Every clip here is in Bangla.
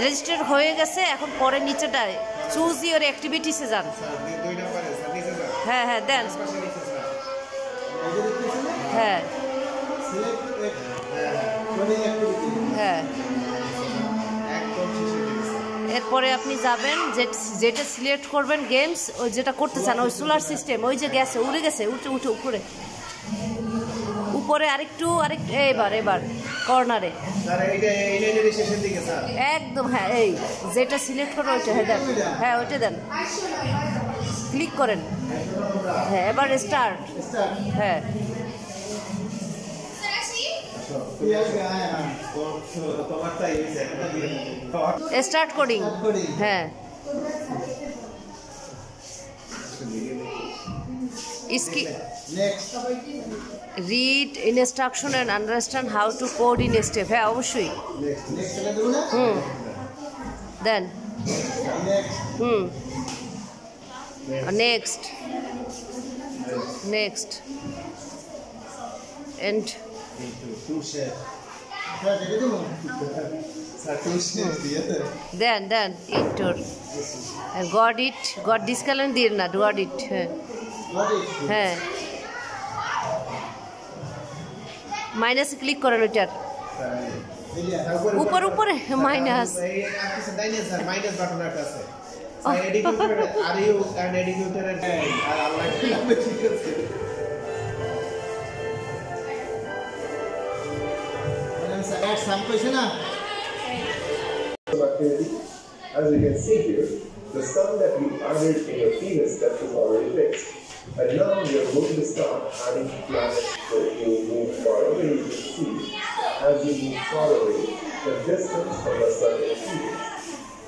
রেজিস্টার হয়ে গেছে, এখন পরে নিচেটায় চুজ ইওর অ্যাক্টিভিটিসে যান। হ্যাঁ হ্যাঁ দেন, হ্যাঁ হ্যাঁ। এরপরে আপনি যাবেন, যেটা সিলেক্ট করবেন গেমস, ওই যেটা করতে চান, ওই সোলার সিস্টেম, ওই যে গেছে উড়ে গেছে, উঠে উপরে উপরে আরেকটু এবার কর্নারে একদম। হ্যাঁ এই যেটা সিলেক্ট করো ওইটা, হ্যাঁ দেন, হ্যাঁ ওইটা দেন, ক্লিক করেন। হ্যাঁ এবার স্টার্ট। হ্যাঁ স্টার্ট কোডিং। হ্যাঁ read instruction and understand how to code in step. হ্যাঁ অবশ্যই। দেন নেক্সট এন্ড দেন ইন্টোর গড ডিসকালেন দিয়ে না গড ইট। হ্যাঁ মাইনাসে ক্লিক করেন ওইটার উপরে minus. As you can see here, the sum that we added in your previous step is already fixed. And now we are going to start adding planets. So you move far away, you can see, as you move far away, the distance from the sun increases.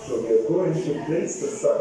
So we are going to place the sun